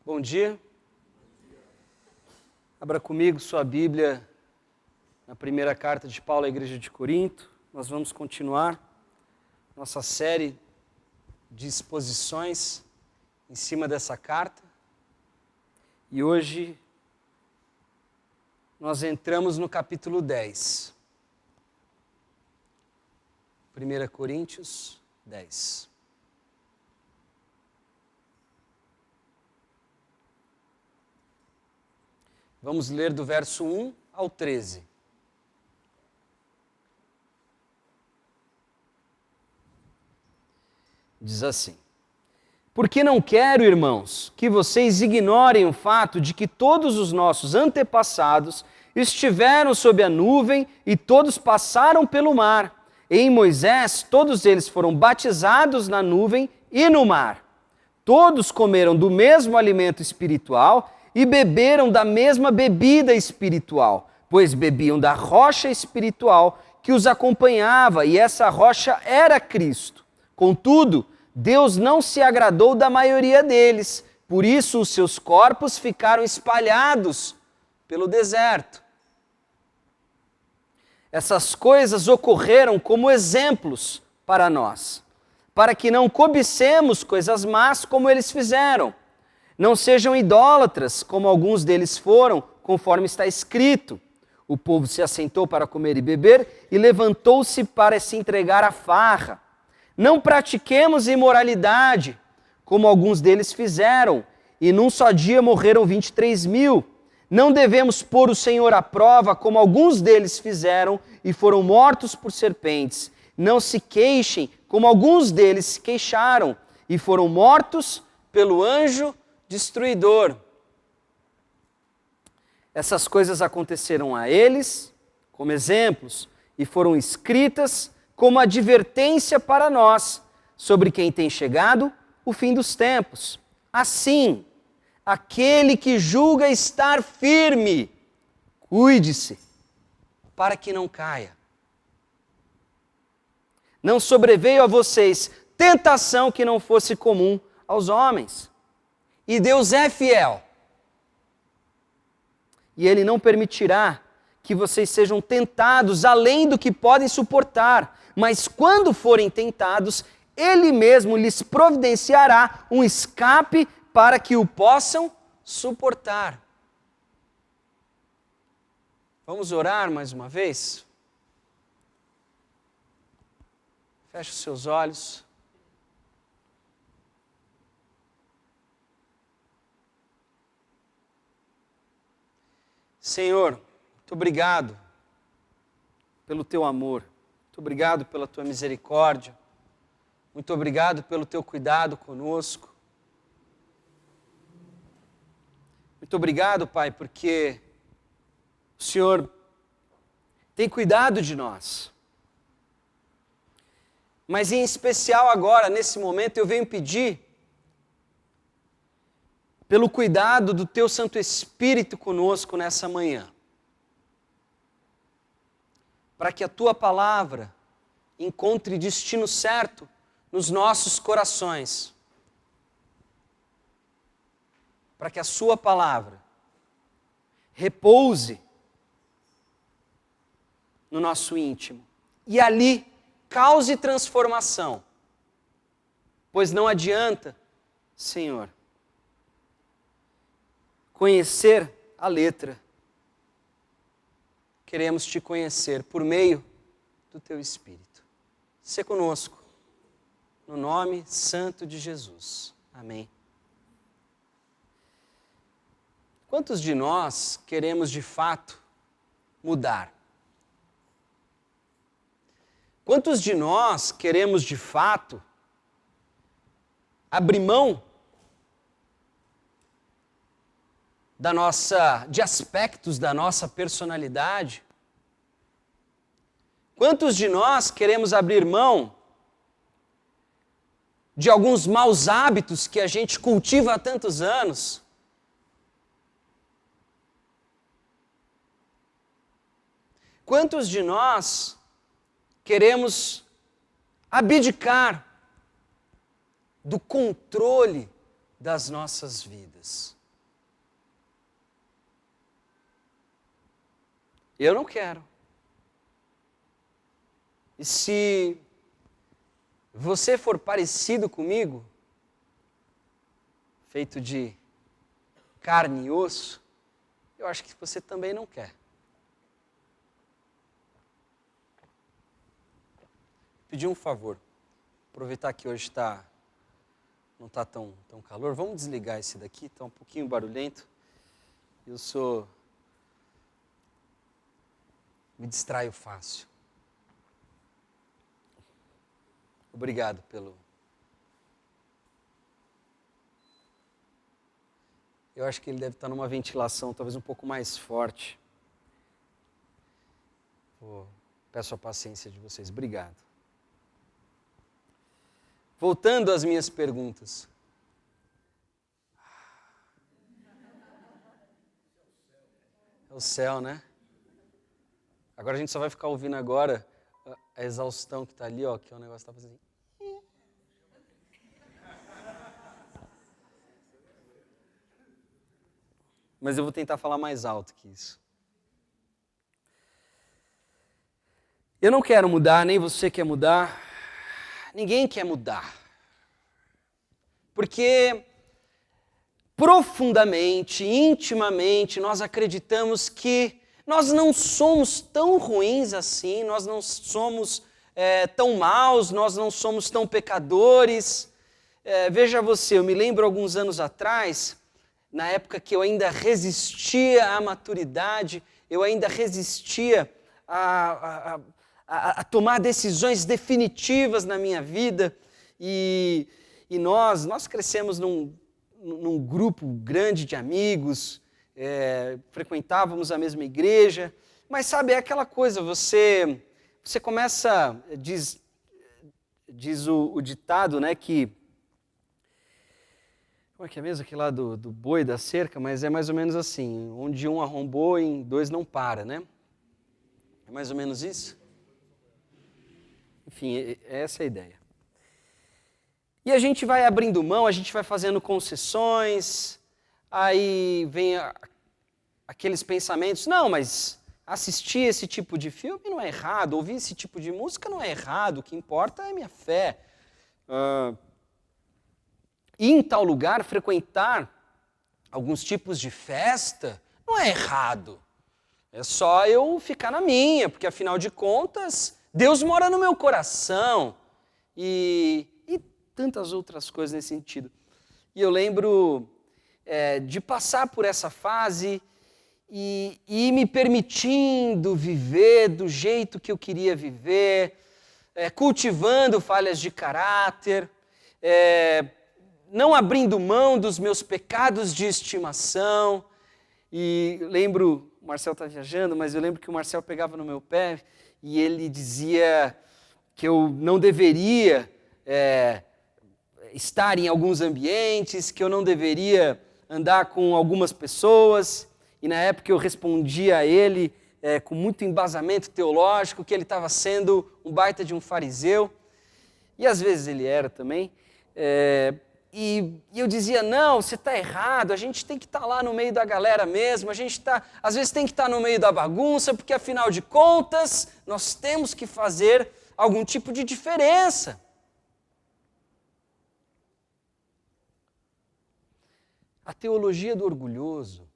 Bom dia. Abra comigo sua Bíblia na primeira carta de Paulo à Igreja de Corinto. Nós vamos continuar nossa série de exposições em cima dessa carta. E hoje nós entramos no capítulo 10. 1 Coríntios 10. Vamos ler do verso 1 ao 13. Diz assim: Porque não quero, irmãos, que vocês ignorem o fato de que todos os nossos antepassados estiveram sob a nuvem e todos passaram pelo mar. E em Moisés, todos eles foram batizados na nuvem e no mar. Todos comeram do mesmo alimento espiritual e beberam da mesma bebida espiritual, pois bebiam da rocha espiritual que os acompanhava, e essa rocha era Cristo. Contudo, Deus não se agradou da maioria deles, por isso os seus corpos ficaram espalhados pelo deserto. Essas coisas ocorreram como exemplos para nós, para que não cobicemos coisas más como eles fizeram. Não sejam idólatras, como alguns deles foram, conforme está escrito. O povo se assentou para comer e beber e levantou-se para se entregar à farra. Não pratiquemos imoralidade, como alguns deles fizeram, e num só dia morreram 23.000. Não devemos pôr o Senhor à prova, como alguns deles fizeram e foram mortos por serpentes. Não se queixem, como alguns deles se queixaram e foram mortos pelo anjo destruidor. Essas coisas aconteceram a eles como exemplos e foram escritas como advertência para nós, sobre quem tem chegado o fim dos tempos. Assim, aquele que julga estar firme, cuide-se, para que não caia. Não sobreveio a vocês tentação que não fosse comum aos homens. E Deus é fiel. E Ele não permitirá que vocês sejam tentados além do que podem suportar. Mas quando forem tentados, Ele mesmo lhes providenciará um escape para que o possam suportar. Vamos orar mais uma vez? Feche os seus olhos. Senhor, muito obrigado pelo Teu amor, muito obrigado pela Tua misericórdia, muito obrigado pelo Teu cuidado conosco. Muito obrigado, Pai, porque o Senhor tem cuidado de nós. Mas em especial agora, nesse momento, eu venho pedir pelo cuidado do Teu Santo Espírito conosco nessa manhã, para que a Tua palavra encontre destino certo nos nossos corações, para que a Sua palavra repouse no nosso íntimo e ali cause transformação, pois não adianta, Senhor, conhecer a letra. Queremos Te conhecer por meio do Teu Espírito. Sê conosco, no nome santo de Jesus. Amém. Quantos de nós queremos de fato mudar? Quantos de nós queremos de fato abrir mão de aspectos da nossa personalidade? Quantos de nós queremos abrir mão de alguns maus hábitos que a gente cultiva há tantos anos? Quantos de nós queremos abdicar do controle das nossas vidas? Eu não quero. E se você for parecido comigo, feito de carne e osso, eu acho que você também não quer. Pedir um favor. Aproveitar que hoje não está tão calor. Vamos desligar esse daqui, está um pouquinho barulhento. Me distraio fácil. Obrigado Eu acho que ele deve estar numa ventilação talvez um pouco mais forte. Peço a paciência de vocês. Obrigado. Voltando às minhas perguntas. É o céu, né? Agora a gente só vai ficar ouvindo agora a exaustão que está ali, ó, que é um negócio que está fazendo assim. Mas eu vou tentar falar mais alto que isso. Eu não quero mudar, nem você quer mudar. Ninguém quer mudar. Porque profundamente, intimamente, nós acreditamos que nós não somos tão ruins assim, nós não somos tão maus, nós não somos tão pecadores. Veja você, eu me lembro alguns anos atrás, na época que eu ainda resistia à maturidade, eu ainda resistia a tomar decisões definitivas na minha vida, e nós crescemos num grupo grande de amigos, frequentávamos a mesma igreja, mas sabe, é aquela coisa, você começa, diz o ditado, né, que, como é que é mesmo, aquele lá do boi da cerca, mas é mais ou menos assim, onde um arrombou, em dois não para, né? É mais ou menos isso? Enfim, essa é a ideia. E a gente vai abrindo mão, a gente vai fazendo concessões, aí vem aqueles pensamentos, não, mas assistir esse tipo de filme não é errado, ouvir esse tipo de música não é errado, o que importa é a minha fé. Ir em tal lugar, frequentar alguns tipos de festa, não é errado. É só eu ficar na minha, porque afinal de contas, Deus mora no meu coração. E tantas outras coisas nesse sentido. E eu lembro de passar por essa fase e ir me permitindo viver do jeito que eu queria viver, cultivando falhas de caráter, não abrindo mão dos meus pecados de estimação. E lembro, o Marcel está viajando, mas eu lembro que o Marcel pegava no meu pé e ele dizia que eu não deveria estar em alguns ambientes, que eu não deveria andar com algumas pessoas. E na época eu respondia a ele com muito embasamento teológico que ele estava sendo um baita de um fariseu. E às vezes ele era também. E eu dizia, não, você está errado, a gente tem que estar lá no meio da galera mesmo, a gente às vezes tem que estar no meio da bagunça, porque afinal de contas, nós temos que fazer algum tipo de diferença. A teologia do orgulhoso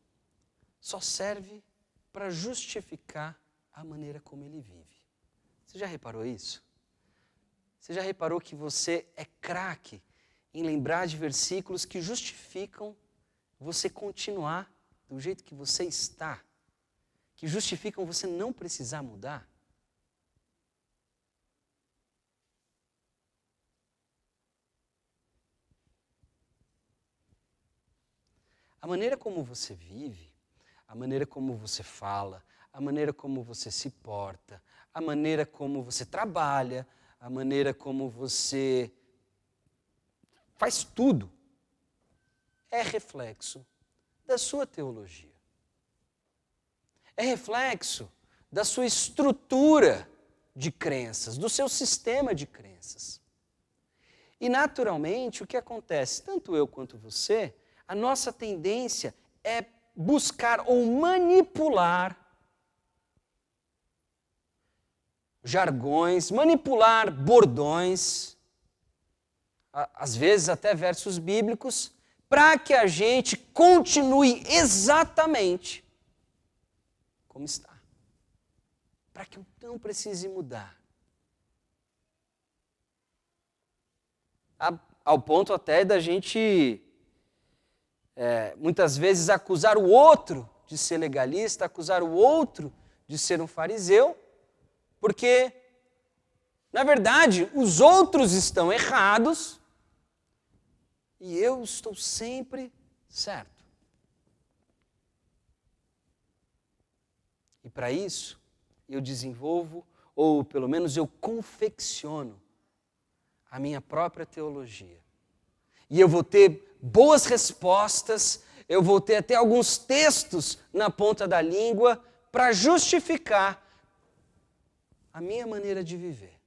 só serve para justificar a maneira como ele vive. Você já reparou isso? Você já reparou que você é craque em lembrar de versículos que justificam você continuar do jeito que você está, que justificam você não precisar mudar? A maneira como você vive, a maneira como você fala, a maneira como você se porta, a maneira como você trabalha, a maneira como você faz tudo, é reflexo da sua teologia. É reflexo da sua estrutura de crenças, do seu sistema de crenças. E naturalmente o que acontece, tanto eu quanto você, a nossa tendência é buscar ou manipular jargões, manipular bordões, às vezes até versos bíblicos, para que a gente continue exatamente como está. Para que eu não precise mudar. Ao ponto até da gente, muitas vezes, acusar o outro de ser legalista, acusar o outro de ser um fariseu, porque, na verdade, os outros estão errados e eu estou sempre certo. E para isso, eu desenvolvo, ou pelo menos eu confecciono, a minha própria teologia. E eu vou ter boas respostas, eu vou ter até alguns textos na ponta da língua para justificar a minha maneira de viver.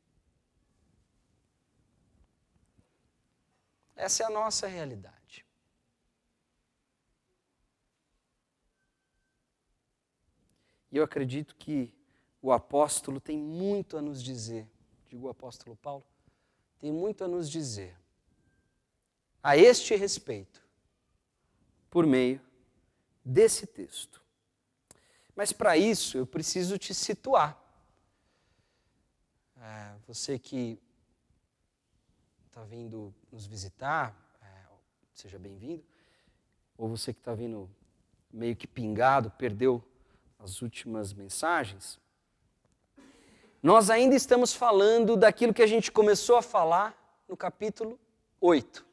Essa é a nossa realidade. E eu acredito que o apóstolo tem muito a nos dizer, digo o apóstolo Paulo, tem muito a nos dizer a este respeito, por meio desse texto. Mas para isso eu preciso te situar. Você que está vindo nos visitar, seja bem-vindo. Ou você que está vindo meio que pingado, perdeu as últimas mensagens. Nós ainda estamos falando daquilo que a gente começou a falar no capítulo 8.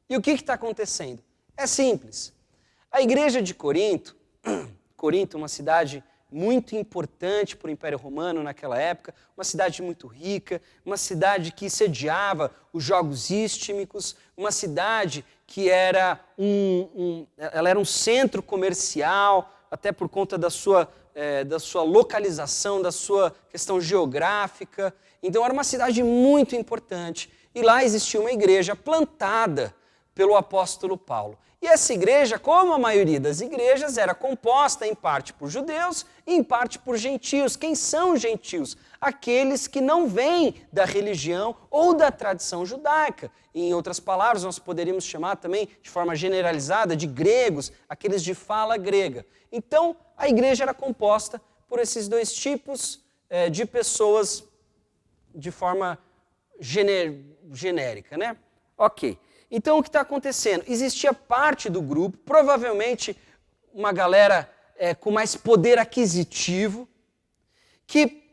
E o que está acontecendo? É simples. A igreja de Corinto, uma cidade muito importante para o Império Romano naquela época, uma cidade muito rica, uma cidade que sediava os Jogos Istmicos, uma cidade que era ela era um centro comercial, até por conta da sua localização, da sua questão geográfica. Então era uma cidade muito importante. E lá existia uma igreja plantada pelo apóstolo Paulo. E essa igreja, como a maioria das igrejas, era composta em parte por judeus e em parte por gentios. Quem são os gentios? Aqueles que não vêm da religião ou da tradição judaica. E, em outras palavras, nós poderíamos chamar também, de forma generalizada, de gregos, aqueles de fala grega. Então, a igreja era composta por esses dois tipos de pessoas de forma genérica, né? Ok. Então, o que está acontecendo? Existia parte do grupo, provavelmente uma galera com mais poder aquisitivo, que,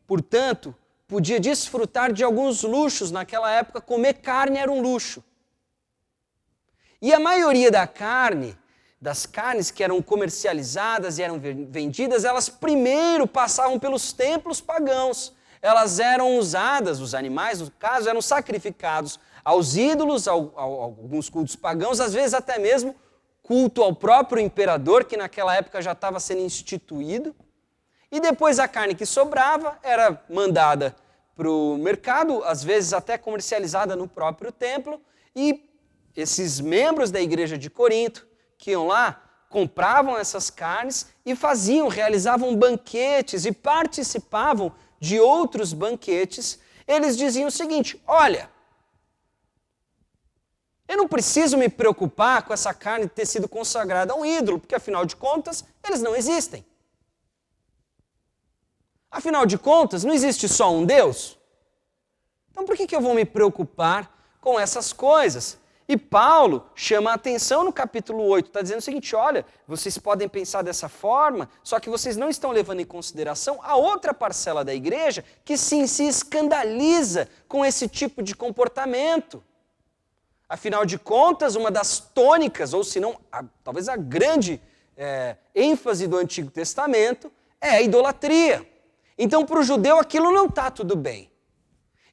portanto, podia desfrutar de alguns luxos. Naquela época, comer carne era um luxo. E a maioria das carnes que eram comercializadas e eram vendidas, elas primeiro passavam pelos templos pagãos. Elas eram usadas, os animais, no caso, eram sacrificados aos ídolos, a alguns cultos pagãos, às vezes até mesmo culto ao próprio imperador, que naquela época já estava sendo instituído. E depois a carne que sobrava era mandada para o mercado, às vezes até comercializada no próprio templo, e esses membros da igreja de Corinto, que iam lá, compravam essas carnes e realizavam banquetes e participavam de outros banquetes. Eles diziam o seguinte: olha, eu não preciso me preocupar com essa carne ter sido consagrada a um ídolo, porque afinal de contas, eles não existem. Afinal de contas, não existe só um Deus? Então por que eu vou me preocupar com essas coisas? E Paulo chama a atenção no capítulo 8, está dizendo o seguinte: olha, vocês podem pensar dessa forma, só que vocês não estão levando em consideração a outra parcela da igreja que sim se escandaliza com esse tipo de comportamento. Afinal de contas, uma das tônicas, ou se não, talvez a grande ênfase do Antigo Testamento é a idolatria. Então, para o judeu, aquilo não está tudo bem.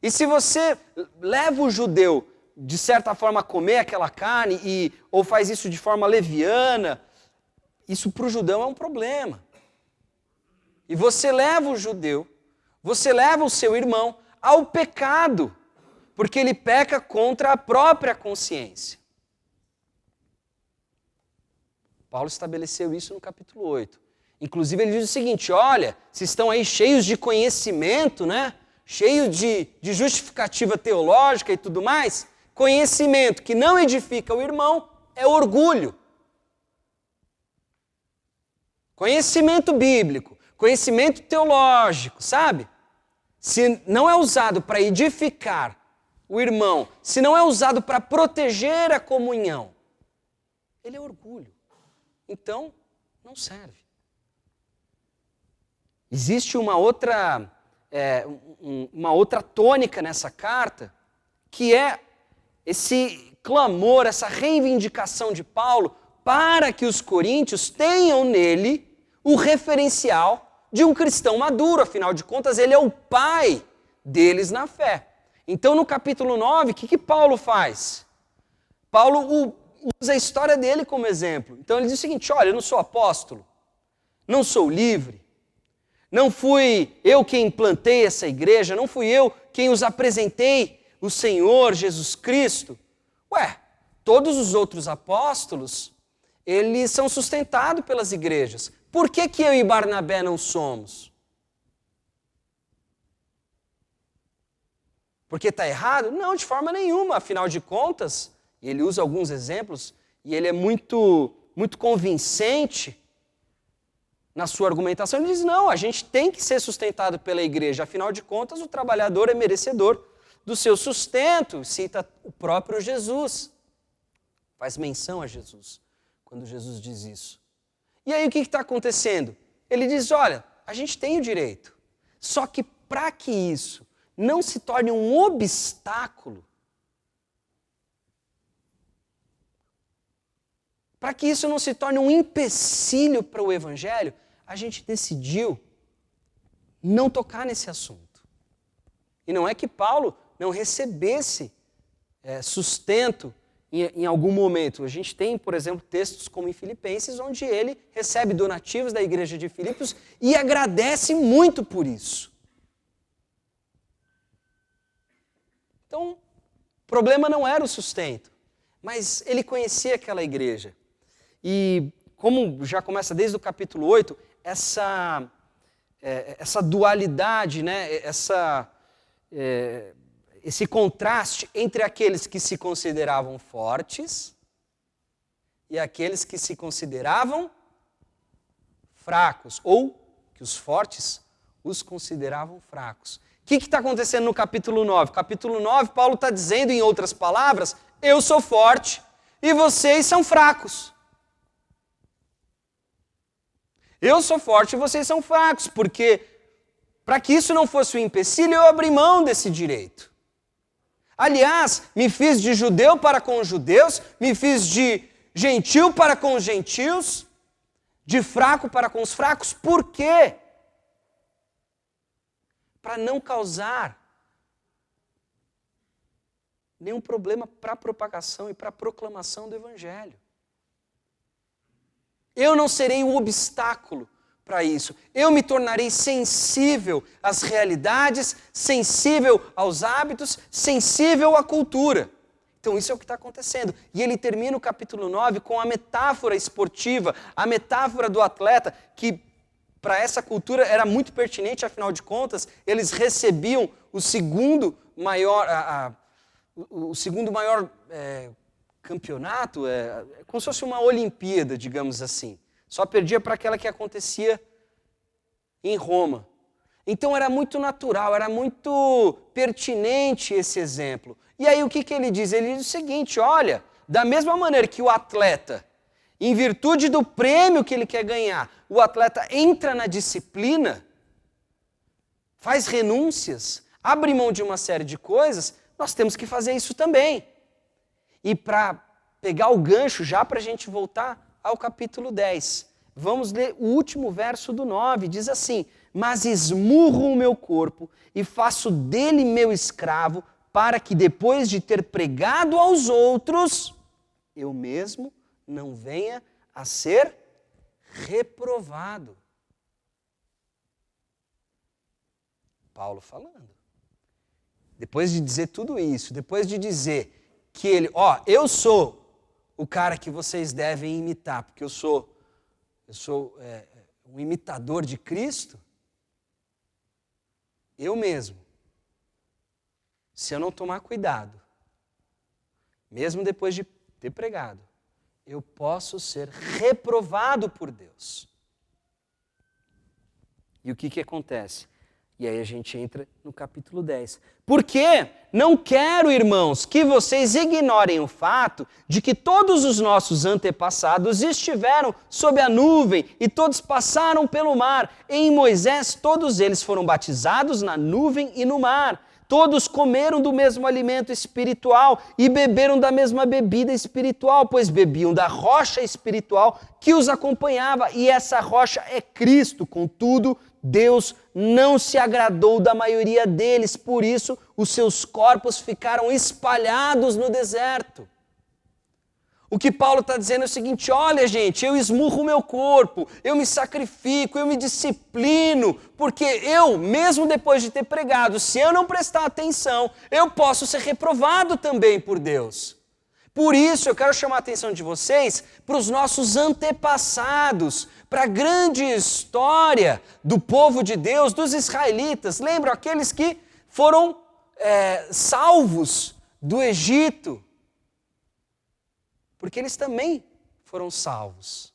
E se você leva o judeu, de certa forma, a comer aquela carne, ou faz isso de forma leviana, isso para o judeu é um problema. E você leva o judeu, você leva o seu irmão ao pecado, porque ele peca contra a própria consciência. Paulo estabeleceu isso no capítulo 8. Inclusive ele diz o seguinte, olha, vocês estão aí cheios de conhecimento, né? Cheios de justificativa teológica e tudo mais. Conhecimento que não edifica o irmão é orgulho. Conhecimento bíblico, conhecimento teológico, sabe? Se não é usado para edificar o irmão, se não é usado para proteger a comunhão, ele é orgulho. Então, não serve. Existe uma outra tônica nessa carta, que é esse clamor, essa reivindicação de Paulo para que os coríntios tenham nele o referencial de um cristão maduro. Afinal de contas, ele é o pai deles na fé. Então, no capítulo 9, o que Paulo faz? Paulo usa a história dele como exemplo. Então, ele diz o seguinte, olha, eu não sou apóstolo, não sou livre, não fui eu quem plantei essa igreja, não fui eu quem os apresentei o Senhor Jesus Cristo. Todos os outros apóstolos, eles são sustentados pelas igrejas. Por que eu e Barnabé não somos? Porque está errado? Não, de forma nenhuma. Afinal de contas, ele usa alguns exemplos e ele é muito convincente na sua argumentação. Ele diz, não, a gente tem que ser sustentado pela igreja. Afinal de contas, o trabalhador é merecedor do seu sustento. Cita o próprio Jesus. Faz menção a Jesus, quando Jesus diz isso. E aí o que está acontecendo? Ele diz, olha, a gente tem o direito. Só que para que isso não se torne um obstáculo, para que isso não se torne um empecilho para o evangelho, a gente decidiu não tocar nesse assunto. E não é que Paulo não recebesse sustento em algum momento. A gente tem, por exemplo, textos como em Filipenses, onde ele recebe donativos da igreja de Filipos e agradece muito por isso. Então, o problema não era o sustento, mas ele conhecia aquela igreja. E como já começa desde o capítulo 8, essa dualidade, né? Esse contraste entre aqueles que se consideravam fortes e aqueles que se consideravam fracos, ou que os fortes os consideravam fracos. O que está acontecendo no capítulo 9? Capítulo 9, Paulo está dizendo, em outras palavras, eu sou forte e vocês são fracos. Eu sou forte e vocês são fracos, porque para que isso não fosse um empecilho, eu abri mão desse direito. Aliás, me fiz de judeu para com os judeus, me fiz de gentil para com os gentios, de fraco para com os fracos. Por quê? Para não causar nenhum problema para a propagação e para a proclamação do evangelho. Eu não serei um obstáculo para isso. Eu me tornarei sensível às realidades, sensível aos hábitos, sensível à cultura. Então isso é o que está acontecendo. E ele termina o capítulo 9 com a metáfora esportiva, a metáfora do atleta, que para essa cultura era muito pertinente, afinal de contas, eles recebiam o segundo maior campeonato, como se fosse uma Olimpíada, digamos assim. Só perdia para aquela que acontecia em Roma. Então era muito natural, era muito pertinente esse exemplo. E aí o que ele diz? Ele diz o seguinte, olha, da mesma maneira que o atleta, em virtude do prêmio que ele quer ganhar, o atleta entra na disciplina, faz renúncias, abre mão de uma série de coisas, nós temos que fazer isso também. E para pegar o gancho, já para a gente voltar ao capítulo 10, vamos ler o último verso do 9, diz assim, mas esmurro o meu corpo e faço dele meu escravo, para que depois de ter pregado aos outros, eu mesmo não venha a ser reprovado. Paulo falando. Depois de dizer tudo isso, depois de dizer que ele, eu sou o cara que vocês devem imitar, porque eu sou um imitador de Cristo, eu mesmo, se eu não tomar cuidado, mesmo depois de ter pregado, eu posso ser reprovado por Deus. E o que acontece? E aí a gente entra no capítulo 10. Porque não quero, irmãos, que vocês ignorem o fato de que todos os nossos antepassados estiveram sob a nuvem e todos passaram pelo mar. Em Moisés, todos eles foram batizados na nuvem e no mar. Todos comeram do mesmo alimento espiritual e beberam da mesma bebida espiritual, pois bebiam da rocha espiritual que os acompanhava, e essa rocha é Cristo. Contudo, Deus não se agradou da maioria deles, por isso os seus corpos ficaram espalhados no deserto. O que Paulo está dizendo é o seguinte: olha, gente, eu esmurro o meu corpo, eu me sacrifico, eu me disciplino, porque eu, mesmo depois de ter pregado, se eu não prestar atenção, eu posso ser reprovado também por Deus. Por isso eu quero chamar a atenção de vocês para os nossos antepassados, para a grande história do povo de Deus, dos israelitas. Lembram aqueles que foram salvos do Egito? Porque eles também foram salvos.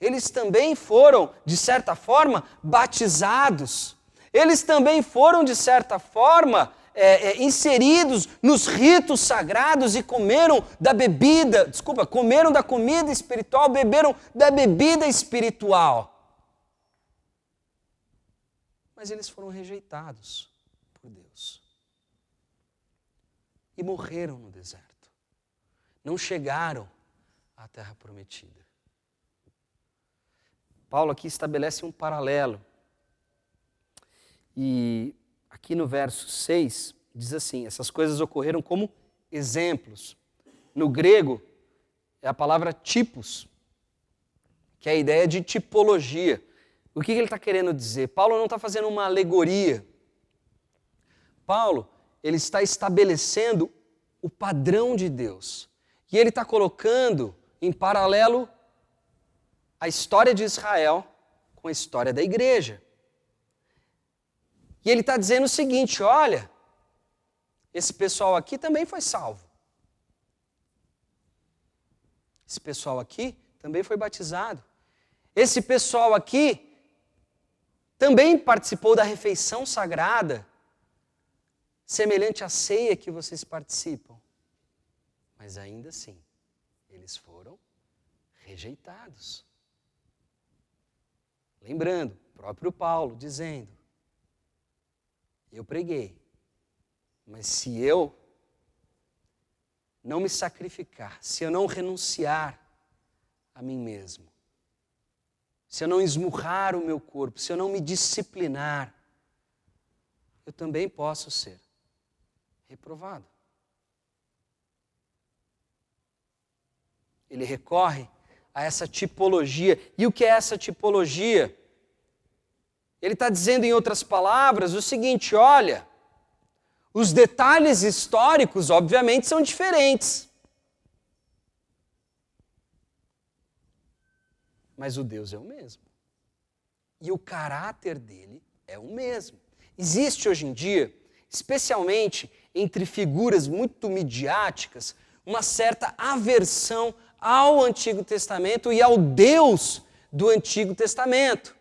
Eles também foram, de certa forma, batizados. Eles também foram, de certa forma, inseridos nos ritos sagrados e comeram da comida espiritual, beberam da bebida espiritual. Mas eles foram rejeitados por Deus. E morreram no deserto. Não chegaram à terra prometida. Paulo aqui estabelece um paralelo. E aqui no verso 6, diz assim: essas coisas ocorreram como exemplos. No grego, é a palavra tipos, que é a ideia de tipologia. O que ele está querendo dizer? Paulo não está fazendo uma alegoria. Paulo, ele está estabelecendo o padrão de Deus. E ele está colocando em paralelo a história de Israel com a história da igreja. E ele está dizendo o seguinte: olha, esse pessoal aqui também foi salvo. Esse pessoal aqui também foi batizado. Esse pessoal aqui também participou da refeição sagrada, semelhante à ceia que vocês participam. Mas ainda assim, eles foram rejeitados. Lembrando, o próprio Paulo dizendo: eu preguei, mas se eu não me sacrificar, se eu não renunciar a mim mesmo, se eu não esmurrar o meu corpo, se eu não me disciplinar, eu também posso ser reprovado. Ele recorre a essa tipologia. E o que é essa tipologia? Ele está dizendo, em outras palavras, o seguinte: olha, os detalhes históricos, obviamente, são diferentes. Mas o Deus é o mesmo. E o caráter dele é o mesmo. Existe hoje em dia, especialmente entre figuras muito midiáticas, uma certa aversão ao Antigo Testamento e ao Deus do Antigo Testamento.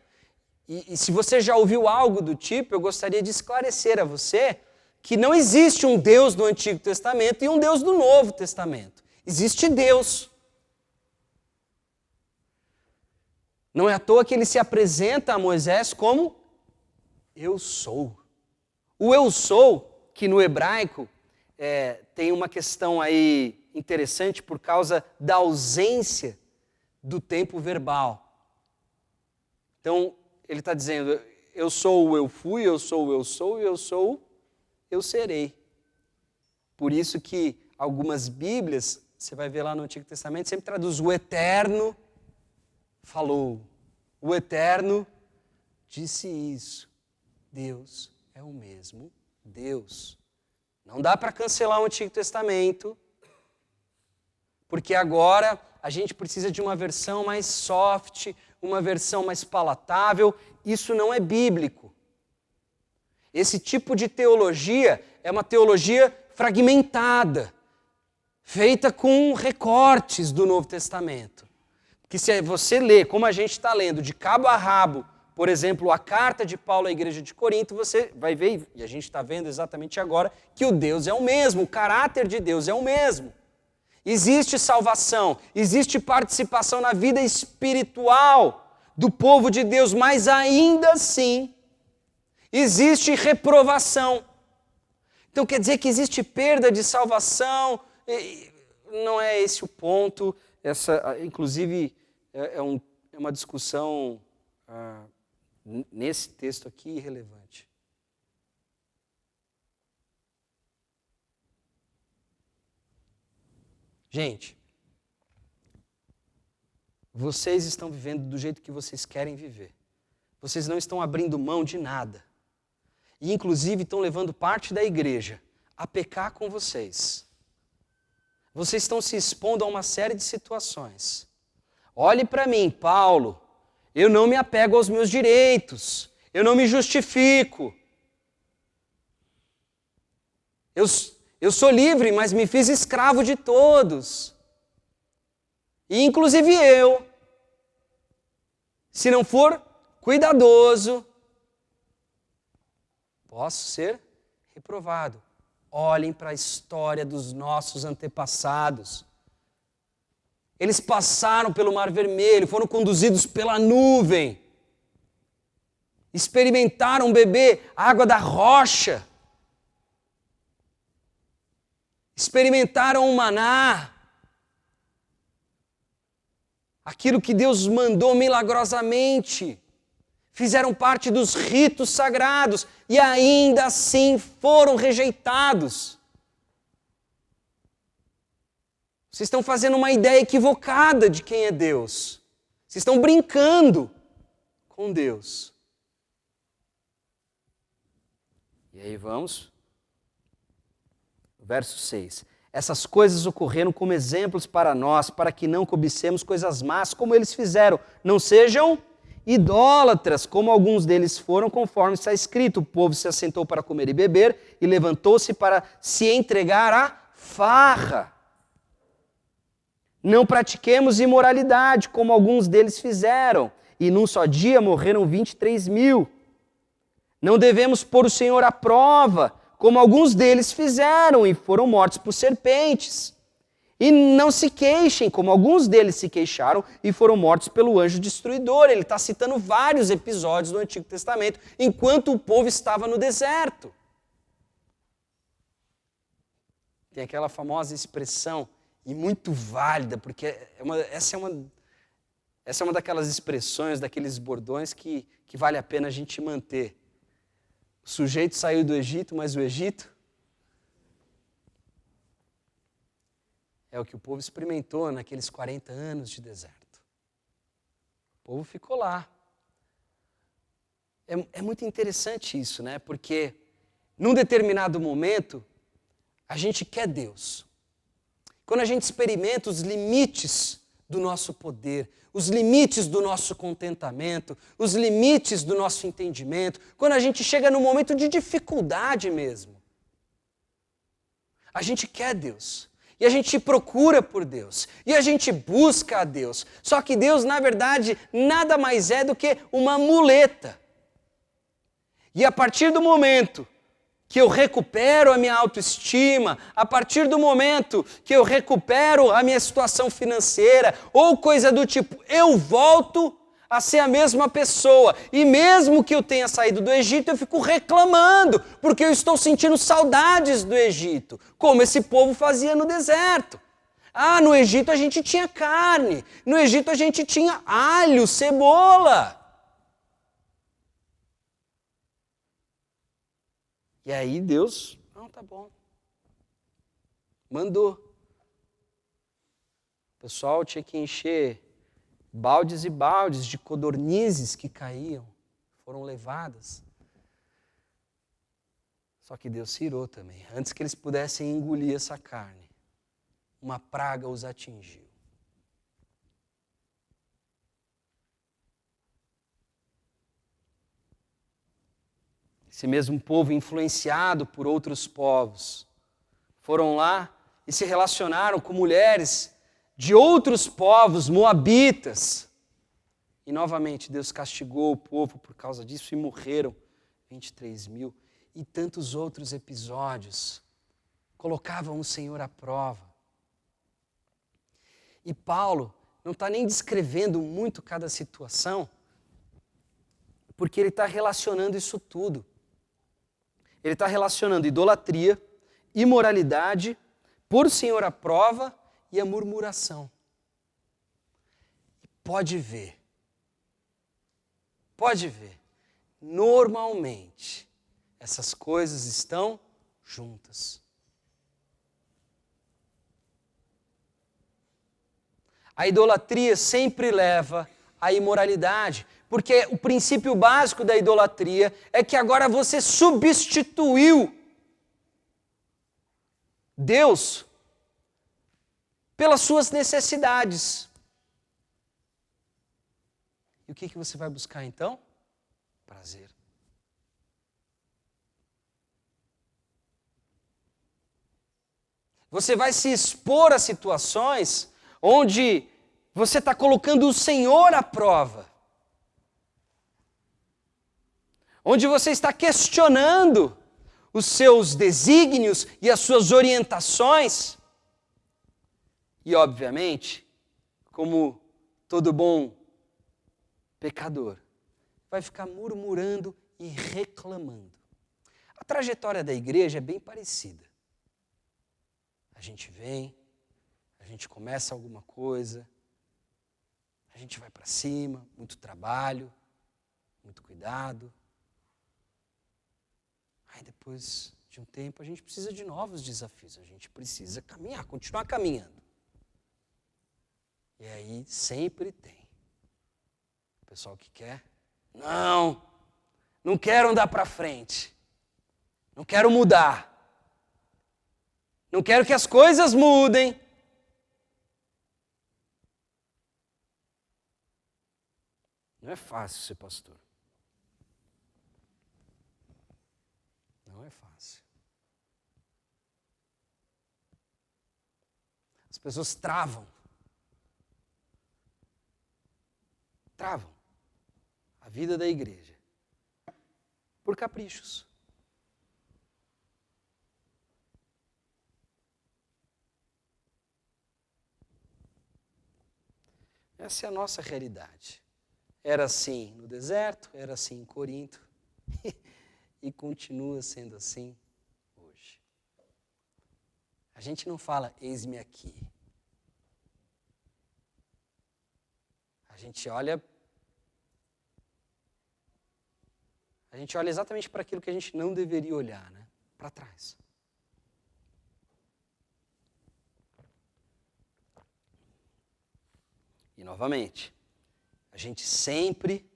E se você já ouviu algo do tipo, eu gostaria de esclarecer a você que não existe um Deus do Antigo Testamento e um Deus do Novo Testamento. Existe Deus. Não é à toa que ele se apresenta a Moisés como eu sou. O eu sou, que no hebraico tem uma questão aí interessante por causa da ausência do tempo verbal. Então, ele está dizendo: eu sou o eu fui, eu sou o eu sou, e eu sou o eu serei. Por isso que algumas Bíblias, você vai ver lá no Antigo Testamento, sempre traduz o eterno falou. O eterno disse isso. Deus é o mesmo Deus. Não dá para cancelar o Antigo Testamento, porque agora a gente precisa de uma versão mais soft, uma versão mais palatável, isso não é bíblico. Esse tipo de teologia é uma teologia fragmentada, feita com recortes do Novo Testamento. Que se você lê, como a gente está lendo, de cabo a rabo, por exemplo, a carta de Paulo à igreja de Corinto, você vai ver, e a gente está vendo exatamente agora, que o Deus é o mesmo, o caráter de Deus é o mesmo. Existe salvação, existe participação na vida espiritual do povo de Deus, mas ainda assim existe reprovação. Então quer dizer que existe perda de salvação, não é esse o ponto. Essa, inclusive, é uma discussão nesse texto aqui irrelevante. Gente, vocês estão vivendo do jeito que vocês querem viver. Vocês não estão abrindo mão de nada. E, inclusive, estão levando parte da igreja a pecar com vocês. Vocês estão se expondo a uma série de situações. Olhe para mim, Paulo, eu não me apego aos meus direitos, eu não me justifico. Eu sou livre, mas me fiz escravo de todos. E inclusive eu, se não for cuidadoso, posso ser reprovado. Olhem para a história dos nossos antepassados. Eles passaram pelo Mar Vermelho, foram conduzidos pela nuvem. Experimentaram beber água da rocha. Experimentaram o maná. Aquilo que Deus mandou milagrosamente. Fizeram parte dos ritos sagrados e ainda assim foram rejeitados. Vocês estão fazendo uma ideia equivocada de quem é Deus. Vocês estão brincando com Deus. E aí vamos, verso 6. Essas coisas ocorreram como exemplos para nós, para que não cobicemos coisas más como eles fizeram. Não sejam idólatras, como alguns deles foram, conforme está escrito. O povo se assentou para comer e beber e levantou-se para se entregar à farra. Não pratiquemos imoralidade, como alguns deles fizeram, e num só dia morreram 23.000. Não devemos pôr o Senhor à prova, como alguns deles fizeram, e foram mortos por serpentes. E não se queixem, como alguns deles se queixaram e foram mortos pelo anjo destruidor. Ele está citando vários episódios do Antigo Testamento, enquanto o povo estava no deserto. Tem aquela famosa expressão, e muito válida, porque essa é uma daquelas expressões, daqueles bordões que vale a pena a gente manter. O sujeito saiu do Egito, mas o Egito é o que o povo experimentou naqueles 40 anos de deserto. O povo ficou lá. É muito interessante isso, né? Porque num determinado momento, a gente quer Deus. Quando a gente experimenta os limites do nosso poder, os limites do nosso contentamento, os limites do nosso entendimento, quando a gente chega num momento de dificuldade mesmo, a gente quer Deus. E a gente procura por Deus. E a gente busca a Deus. Só que Deus, na verdade, nada mais é do que uma muleta. E a partir do momento que eu recupero a minha autoestima, a partir do momento que eu recupero a minha situação financeira, ou coisa do tipo, eu volto a ser a mesma pessoa. E mesmo que eu tenha saído do Egito, eu fico reclamando, porque eu estou sentindo saudades do Egito, como esse povo fazia no deserto. Ah, no Egito a gente tinha carne, no Egito a gente tinha alho, cebola. E aí Deus, não, tá bom, mandou. O pessoal tinha que encher baldes e baldes de codornizes que caíam, foram levadas. Só que Deus se irou também. Antes que eles pudessem engolir essa carne, uma praga os atingiu. esse mesmo povo influenciado por outros povos, foram lá e se relacionaram com mulheres de outros povos, moabitas. E novamente Deus castigou o povo por causa disso e morreram 23 mil. E tantos outros episódios colocavam o Senhor à prova. E Paulo não está nem descrevendo muito cada situação, porque ele está relacionando isso tudo. Ele está relacionando idolatria, imoralidade, pôr o Senhor à prova e a murmuração. E pode ver, normalmente essas coisas estão juntas. A idolatria sempre leva à imoralidade, porque o princípio básico da idolatria é que agora você substituiu Deus pelas suas necessidades. E o que você vai buscar então? Prazer. Você vai se expor a situações onde você está colocando o Senhor à prova. Onde você está questionando os seus desígnios e as suas orientações. E, obviamente, como todo bom pecador, vai ficar murmurando e reclamando. A trajetória da igreja é bem parecida. A gente vem, a gente começa alguma coisa, a gente vai para cima, muito trabalho, muito cuidado. Aí depois de um tempo a gente precisa de novos desafios, a gente precisa caminhar, continuar caminhando. E aí sempre tem o pessoal que quer, não quero andar para frente, não quero mudar, não quero que as coisas mudem. Não é fácil ser pastor. Não é fácil. As pessoas travam a vida da igreja por caprichos. Essa é a nossa realidade. Era assim no deserto, era assim em Corinto e continua sendo assim hoje. A gente não fala, eis-me aqui. A gente olha exatamente para aquilo que a gente não deveria olhar, né? Para trás. E novamente, a gente sempre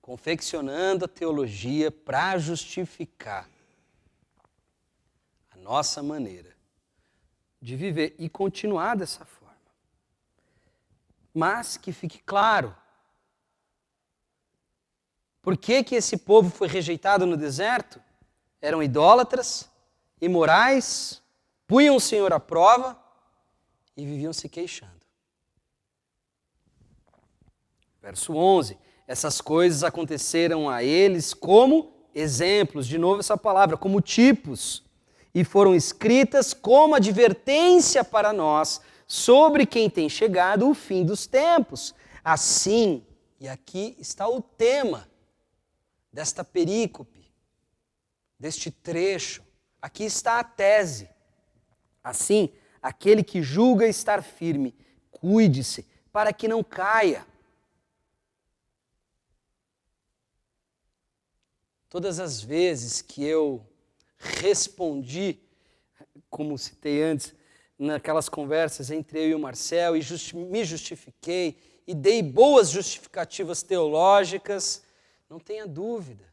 confeccionando a teologia para justificar a nossa maneira de viver e continuar dessa forma. Mas que fique claro, por que esse povo foi rejeitado no deserto? Eram idólatras, imorais, punham o Senhor à prova e viviam se queixando. Verso 11, essas coisas aconteceram a eles como exemplos, de novo essa palavra, como tipos, e foram escritas como advertência para nós sobre quem tem chegado o fim dos tempos. Assim, e aqui está o tema desta perícope, deste trecho, aqui está a tese. Assim, aquele que julga estar firme, cuide-se para que não caia. Todas as vezes que eu respondi, como citei antes, naquelas conversas entre eu e o Marcel, e me justifiquei, e dei boas justificativas teológicas, não tenha dúvida.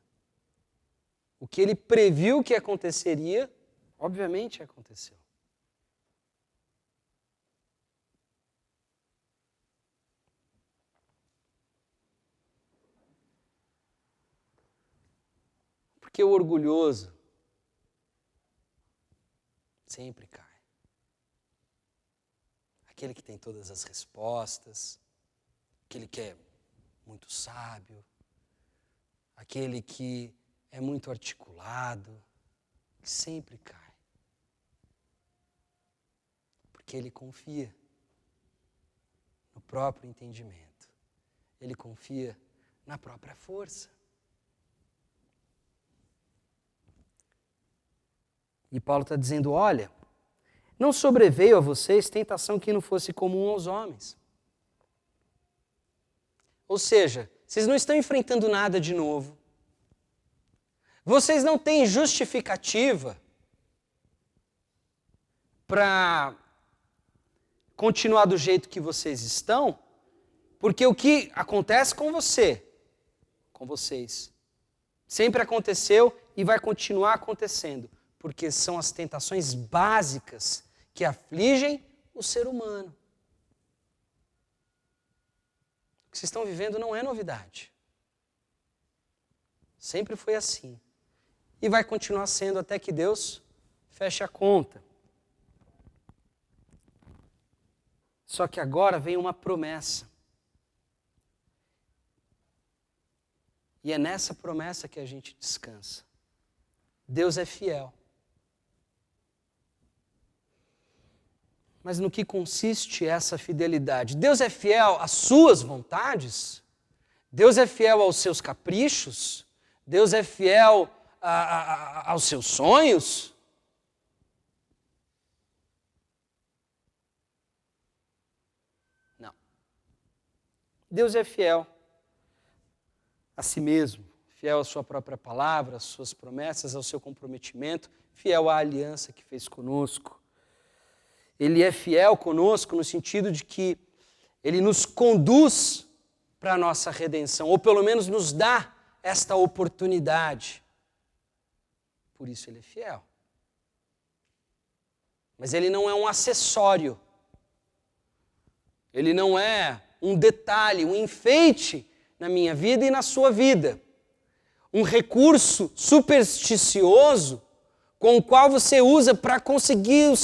O que ele previu que aconteceria, obviamente aconteceu. Porque o orgulhoso sempre cai. Aquele que tem todas as respostas, aquele que é muito sábio, aquele que é muito articulado, sempre cai. Porque ele confia no próprio entendimento. Ele confia na própria força. E Paulo está dizendo, olha, não sobreveio a vocês tentação que não fosse comum aos homens. Ou seja, vocês não estão enfrentando nada de novo. Vocês não têm justificativa para continuar do jeito que vocês estão, porque o que acontece com vocês, sempre aconteceu e vai continuar acontecendo, porque são as tentações básicas que afligem o ser humano. O que vocês estão vivendo não é novidade. Sempre foi assim. E vai continuar sendo até que Deus feche a conta. Só que agora vem uma promessa. E é nessa promessa que a gente descansa. Deus é fiel. Mas no que consiste essa fidelidade? Deus é fiel às suas vontades? Deus é fiel aos seus caprichos? Deus é fiel aos seus sonhos? Não. Deus é fiel a si mesmo, fiel à sua própria palavra, às suas promessas, ao seu comprometimento, fiel à aliança que fez conosco. Ele é fiel conosco no sentido de que ele nos conduz para a nossa redenção, ou pelo menos nos dá esta oportunidade. Por isso ele é fiel. Mas ele não é um acessório. Ele não é um detalhe, um enfeite na minha vida e na sua vida. Um recurso supersticioso com o qual você usa para conseguir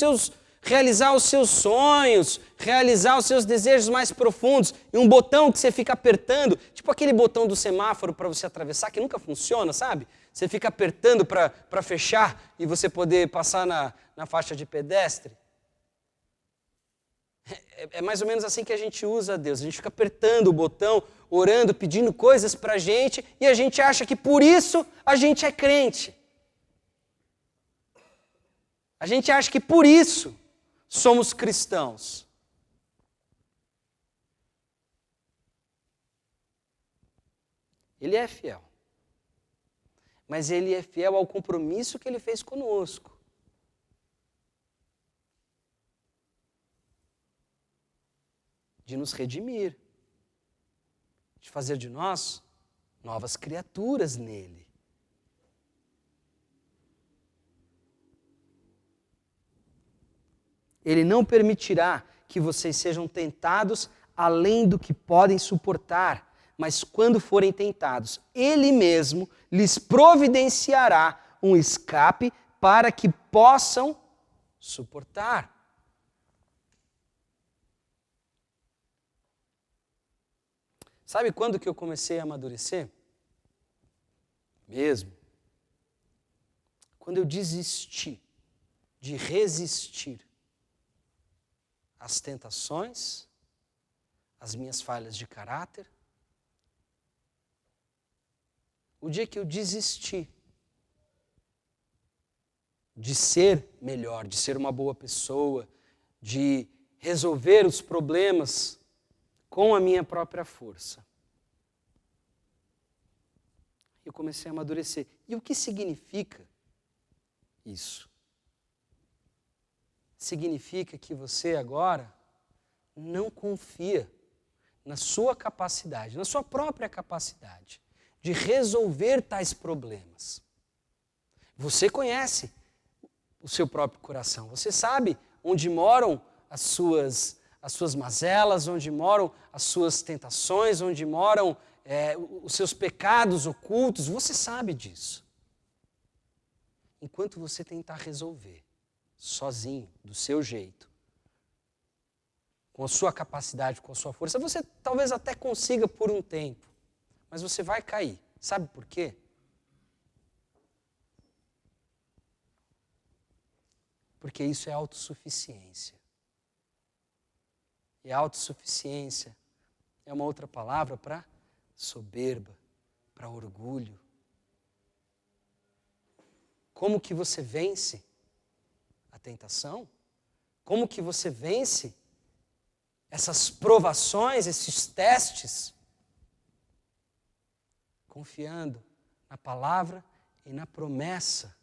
realizar os seus sonhos, realizar os seus desejos mais profundos, e um botão que você fica apertando, tipo aquele botão do semáforo para você atravessar, que nunca funciona, sabe? Você fica apertando para fechar e você poder passar na faixa de pedestre. É mais ou menos assim que a gente usa a Deus. A gente fica apertando o botão, orando, pedindo coisas para a gente, e a gente acha que por isso a gente é crente. A gente acha que por isso somos cristãos. Ele é fiel. Mas ele é fiel ao compromisso que ele fez conosco. De nos redimir. De fazer de nós novas criaturas nele. Ele não permitirá que vocês sejam tentados além do que podem suportar, mas quando forem tentados, Ele mesmo lhes providenciará um escape para que possam suportar. Sabe quando que eu comecei a amadurecer? Mesmo. Quando eu desisti de resistir às tentações, às minhas falhas de caráter. O dia que eu desisti de ser melhor, de ser uma boa pessoa, de resolver os problemas com a minha própria força, eu comecei a amadurecer. E o que significa isso? Significa que você agora não confia na sua capacidade, na sua própria capacidade de resolver tais problemas. Você conhece o seu próprio coração, você sabe onde moram as suas mazelas, onde moram as suas tentações, onde moram os seus pecados ocultos, você sabe disso. enquanto você tentar resolver, sozinho, do seu jeito, com a sua capacidade, com a sua força, você talvez até consiga por um tempo, mas você vai cair. Sabe por quê? Porque isso é autossuficiência. E a autossuficiência é uma outra palavra para soberba, para orgulho. Como que você vence a tentação? Como que você vence essas provações, esses testes? Confiando na palavra e na promessa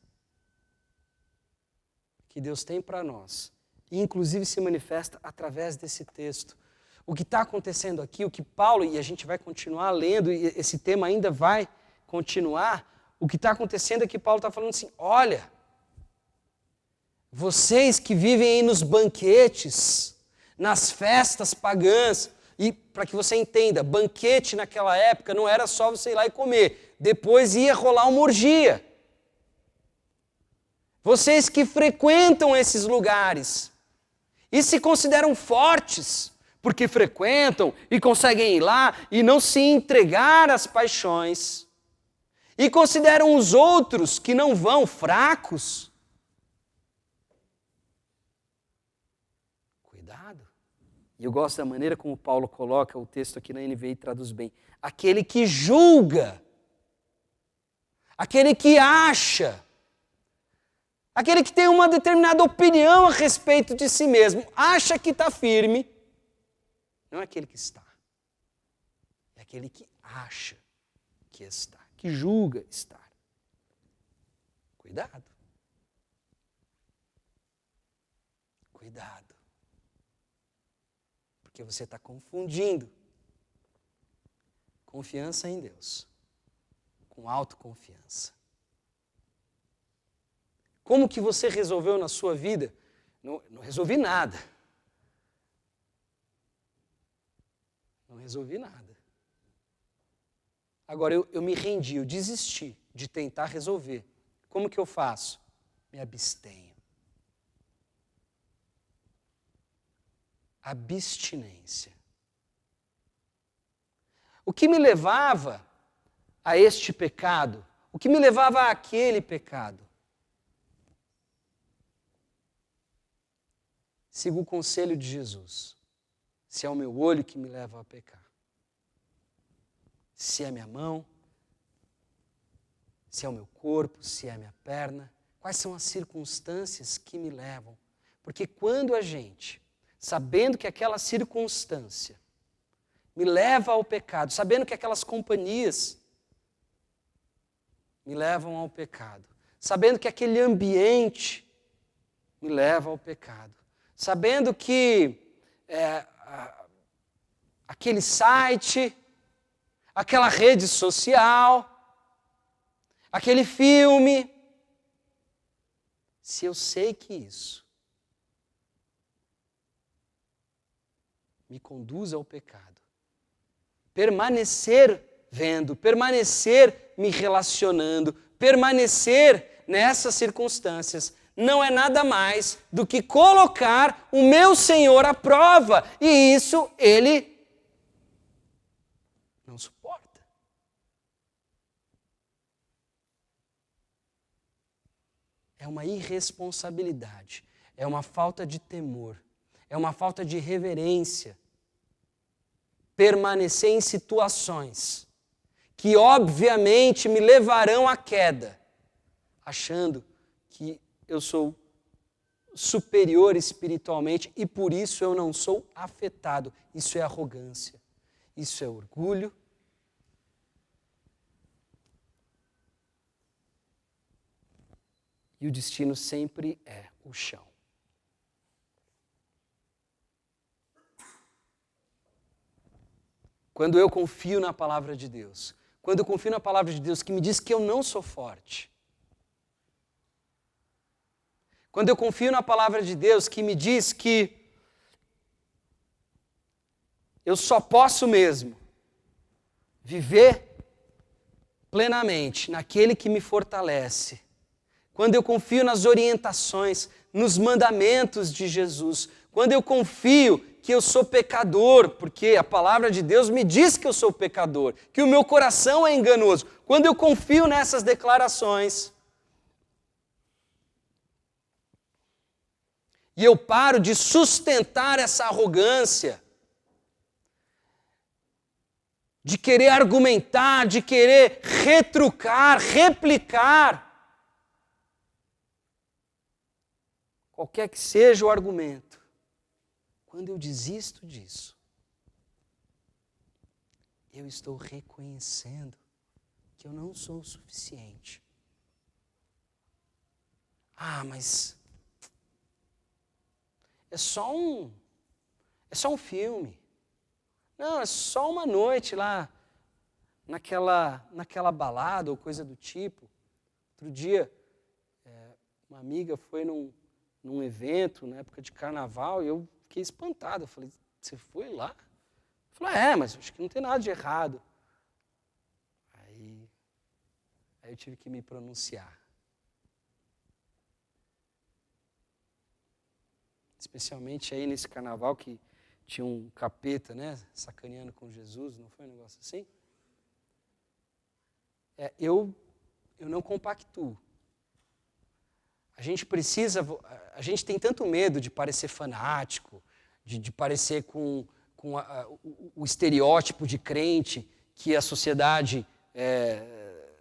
que Deus tem para nós. E inclusive se manifesta através desse texto. O que está acontecendo aqui, o que Paulo, e a gente vai continuar lendo, e esse tema ainda vai continuar, o que está acontecendo é que Paulo está falando assim, olha, vocês que vivem aí nos banquetes, nas festas pagãs, e para que você entenda, banquete naquela época não era só você ir lá e comer, depois ia rolar uma orgia. Vocês que frequentam esses lugares e se consideram fortes, porque frequentam e conseguem ir lá e não se entregar às paixões, e consideram os outros que não vão fracos. Cuidado. E eu gosto da maneira como Paulo coloca o texto aqui na NVI e traduz bem. Aquele que julga, aquele que acha, aquele que tem uma determinada opinião a respeito de si mesmo, acha que está firme, não é aquele que está, é aquele que acha que está, que julga estar. Cuidado. Cuidado. Porque você está confundindo confiança em Deus com autoconfiança. Como que você resolveu na sua vida? Não resolvi nada. Não resolvi nada. Agora eu me rendi, eu desisti de tentar resolver. Como que eu faço? Me abstenho. Abstinência. O que me levava a este pecado? O que me levava àquele pecado? Sigo o conselho de Jesus. Se é o meu olho que me leva a pecar. Se é a minha mão. Se é o meu corpo. Se é a minha perna. Quais são as circunstâncias que me levam? Porque quando a gente, sabendo que aquela circunstância me leva ao pecado, sabendo que aquelas companhias me levam ao pecado, sabendo que aquele ambiente me leva ao pecado, sabendo que aquele site, aquela rede social, aquele filme, se eu sei que isso me conduz ao pecado, permanecer vendo, permanecer me relacionando, permanecer nessas circunstâncias, não é nada mais do que colocar o meu Senhor à prova. E isso Ele não suporta. É uma irresponsabilidade, é uma falta de temor, é uma falta de reverência. Permanecer em situações que obviamente me levarão à queda, achando que eu sou superior espiritualmente e por isso eu não sou afetado. Isso é arrogância, isso é orgulho. E o destino sempre é o chão. Quando eu confio na palavra de Deus, quando eu confio na palavra de Deus que me diz que eu não sou forte, quando eu confio na palavra de Deus que me diz que eu só posso mesmo viver plenamente naquele que me fortalece, quando eu confio nas orientações, nos mandamentos de Jesus, quando eu confio que eu sou pecador, porque a palavra de Deus me diz que eu sou pecador, que o meu coração é enganoso, quando eu confio nessas declarações, e eu paro de sustentar essa arrogância, de querer argumentar, de querer retrucar, replicar, qualquer que seja o argumento, quando eu desisto disso, eu estou reconhecendo que eu não sou o suficiente. Ah, mas é só um filme. Não, é só uma noite lá naquela balada ou coisa do tipo. Outro dia, uma amiga foi num evento, na época de carnaval, e eu fiquei espantado. Eu falei, você foi lá? Ela falou, mas acho que não tem nada de errado. Aí eu tive que me pronunciar. Especialmente aí nesse carnaval que tinha um capeta, né, sacaneando com Jesus, não foi um negócio assim? Eu não compactuo. A gente tem tanto medo de parecer fanático, de parecer com o estereótipo de crente que a sociedade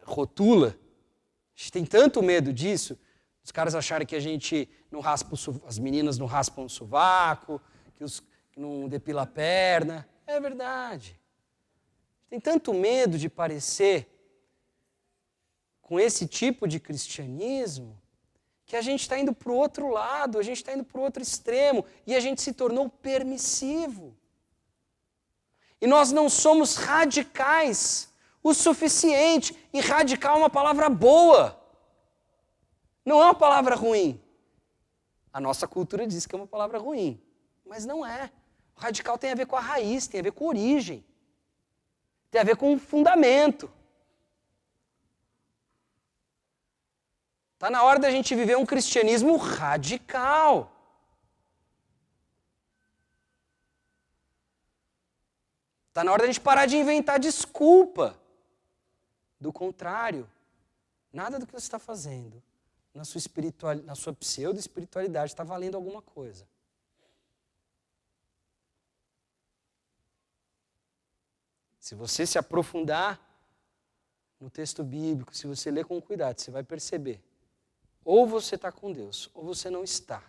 rotula. A gente tem tanto medo disso, os caras acharem que a gente não raspa as meninas não raspam o sovaco, que não depila a perna. É verdade. Tem tanto medo de parecer com esse tipo de cristianismo que a gente está indo para o outro lado, a gente está indo para o outro extremo e a gente se tornou permissivo. E nós não somos radicais o suficiente. E radical é uma palavra boa. Não é uma palavra ruim. A nossa cultura diz que é uma palavra ruim, mas não é. O radical tem a ver com a raiz, tem a ver com a origem, tem a ver com o fundamento. Está na hora da gente viver um cristianismo radical. Está na hora da gente parar de inventar desculpa. Do contrário, nada do que você está fazendo na sua pseudo-espiritualidade está valendo alguma coisa. Se você se aprofundar no texto bíblico, se você ler com cuidado, você vai perceber. Ou você está com Deus, ou você não está.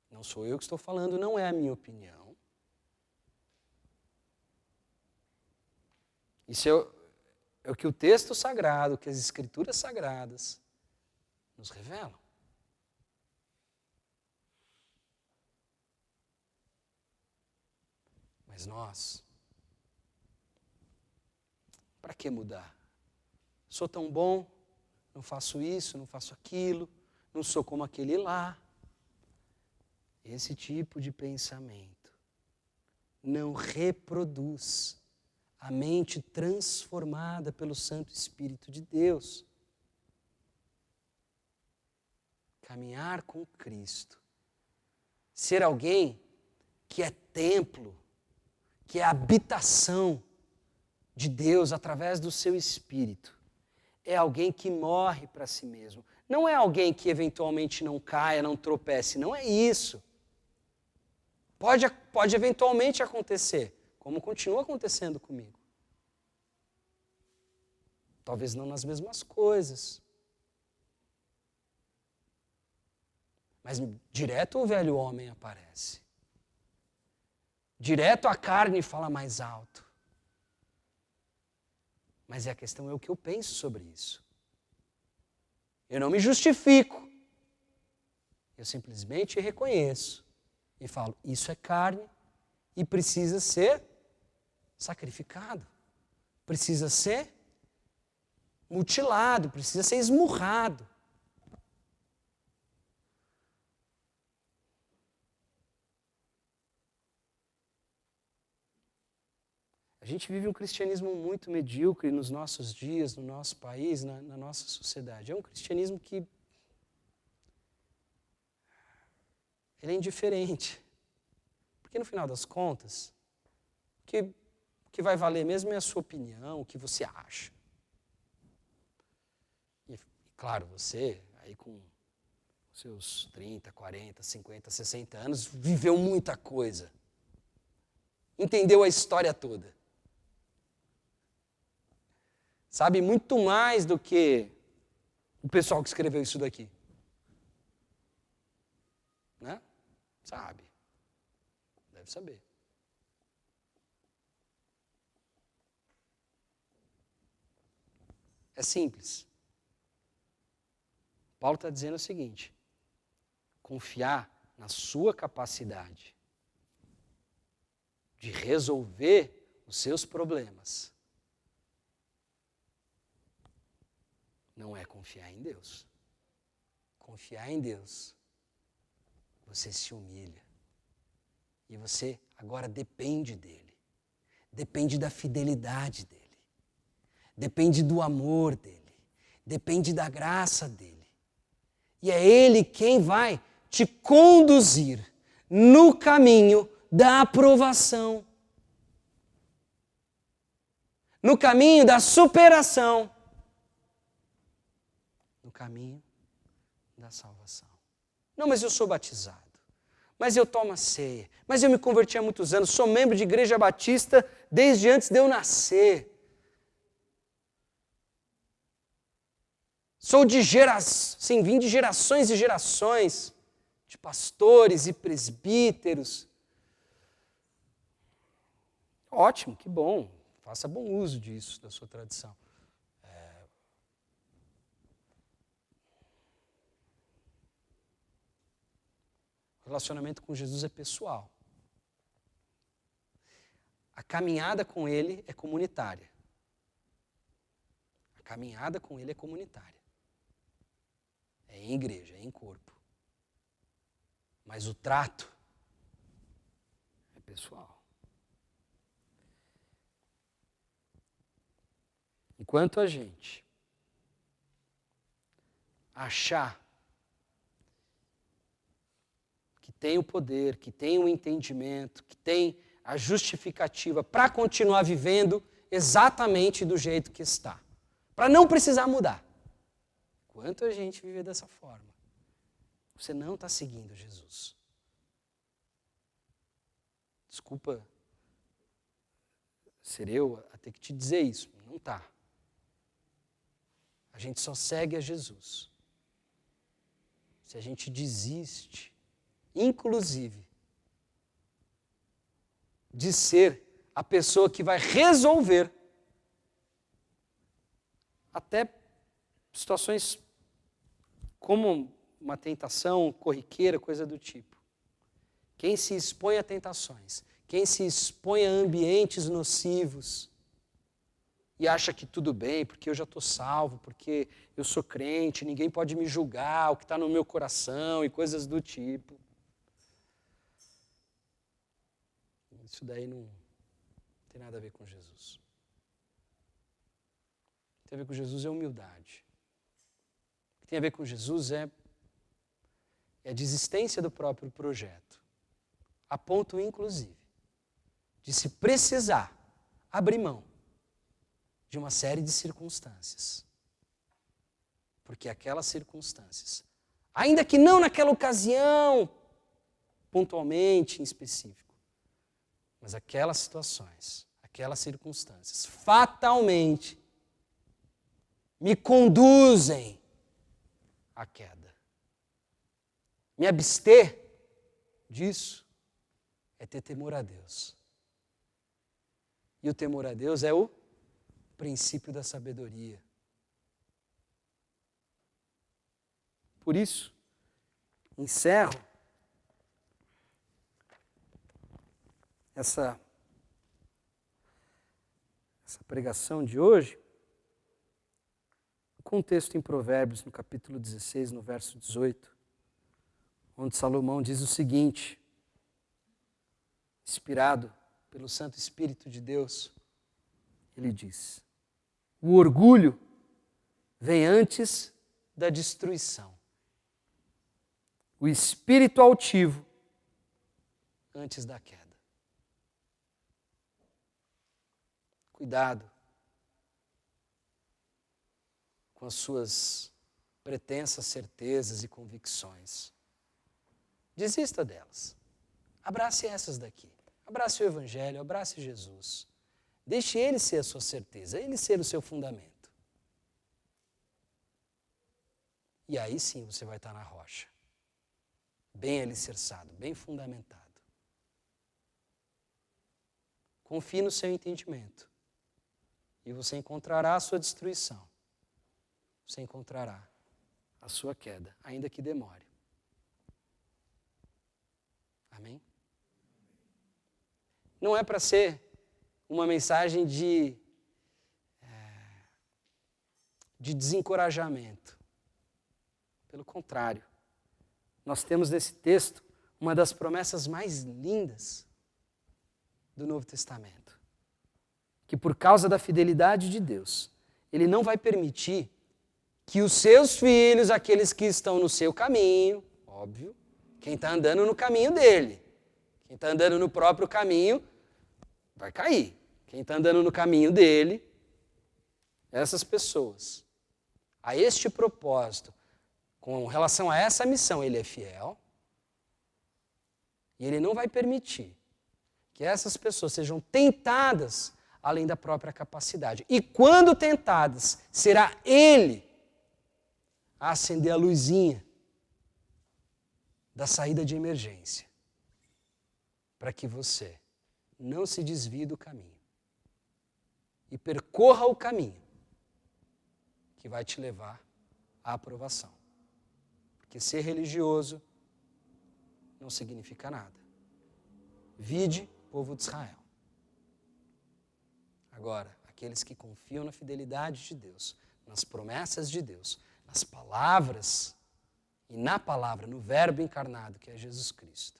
Não sou eu que estou falando, não é a minha opinião. Isso é o que o texto sagrado, que as escrituras sagradas nos revelam. Mas nós, para que mudar? Sou tão bom, não faço isso, não faço aquilo, não sou como aquele lá. Esse tipo de pensamento não reproduz a mente transformada pelo Santo Espírito de Deus. Caminhar com Cristo. Ser alguém que é templo, que é habitação de Deus através do seu Espírito. É alguém que morre para si mesmo. Não é alguém que eventualmente não caia, não tropece. Não é isso. Pode eventualmente acontecer, como continua acontecendo comigo. Talvez não nas mesmas coisas. Mas direto o velho homem aparece. Direto a carne fala mais alto. Mas a questão é o que eu penso sobre isso. Eu não me justifico. Eu simplesmente reconheço. E falo, isso é carne e precisa ser sacrificado. Precisa ser mutilado, precisa ser esmurrado. A gente vive um cristianismo muito medíocre nos nossos dias, no nosso país, na nossa sociedade. É um cristianismo que ele é indiferente. Porque no final das contas, o que vai valer mesmo é a sua opinião, o que você acha. E claro, você aí com seus 30, 40, 50, 60 anos, viveu muita coisa. Entendeu a história toda. Sabe muito mais do que o pessoal que escreveu isso daqui. Né? Sabe. Deve saber. É simples. Paulo está dizendo o seguinte: confiar na sua capacidade de resolver os seus problemas não é confiar em Deus. Confiar em Deus, você se humilha. E você agora depende dele. Depende da fidelidade dele. Depende do amor dele. Depende da graça dele. E é ele quem vai te conduzir no caminho da aprovação. No caminho da superação. No caminho da salvação. Não, mas eu sou batizado. Mas eu tomo a ceia. Mas eu me converti há muitos anos. Sou membro de igreja batista desde antes de eu nascer. Vim de gerações e gerações de pastores e presbíteros. Ótimo, que bom. Faça bom uso disso, da sua tradição. O relacionamento com Jesus é pessoal. A caminhada com ele é comunitária. A caminhada com ele é comunitária. É em igreja, é em corpo. Mas o trato é pessoal. Enquanto a gente achar que tem o poder, que tem o entendimento, que tem a justificativa para continuar vivendo exatamente do jeito que está, para não precisar mudar. Enquanto a gente viver dessa forma, você não está seguindo Jesus. Desculpa ser eu a ter que te dizer isso, não está. A gente só segue a Jesus se a gente desiste, inclusive, de ser a pessoa que vai resolver até situações como uma tentação corriqueira, coisa do tipo. Quem se expõe a tentações, quem se expõe a ambientes nocivos e acha que tudo bem, porque eu já estou salvo, porque eu sou crente, ninguém pode me julgar, o que está no meu coração e coisas do tipo. Isso daí não tem nada a ver com Jesus. O que tem a ver com Jesus é humildade. O que tem a ver com Jesus é a desistência do próprio projeto. A ponto, inclusive, de se precisar abrir mão de uma série de circunstâncias. Porque aquelas circunstâncias, ainda que não naquela ocasião, pontualmente, em específico, mas aquelas situações, aquelas circunstâncias, fatalmente, me conduzem à queda. Me abster disso é ter temor a Deus. E o temor a Deus é o princípio da sabedoria. Por isso, encerro essa pregação de hoje com um texto em Provérbios, no capítulo 16, no verso 18, onde Salomão diz o seguinte, inspirado pelo Santo Espírito de Deus: ele diz. O orgulho vem antes da destruição. O espírito altivo antes da queda. Cuidado com as suas pretensas certezas e convicções. Desista delas. Abrace essas daqui. Abrace o Evangelho, abrace Jesus. Deixe Ele ser a sua certeza, Ele ser o seu fundamento. E aí sim você vai estar na rocha. Bem alicerçado, bem fundamentado. Confie no seu entendimento. E você encontrará a sua destruição. Você encontrará a sua queda, ainda que demore. Amém? Não é para ser uma mensagem de desencorajamento. Pelo contrário, nós temos nesse texto uma das promessas mais lindas do Novo Testamento. Que por causa da fidelidade de Deus, Ele não vai permitir que os seus filhos, aqueles que estão no seu caminho, óbvio, quem está andando no caminho dele, quem está andando no próprio caminho, vai cair. Quem está andando no caminho dele, essas pessoas, a este propósito, com relação a essa missão, ele é fiel, e ele não vai permitir que essas pessoas sejam tentadas além da própria capacidade. E quando tentadas, será ele a acender a luzinha da saída de emergência, para que você não se desvie do caminho e percorra o caminho que vai te levar à aprovação. Porque ser religioso não significa nada. Vide, povo de Israel. Agora, aqueles que confiam na fidelidade de Deus, nas promessas de Deus, nas palavras e na palavra, no verbo encarnado que é Jesus Cristo,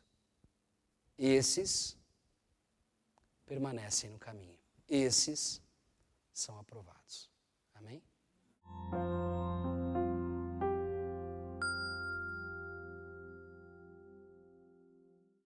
esses permanecem no caminho. Esses são aprovados. Amém?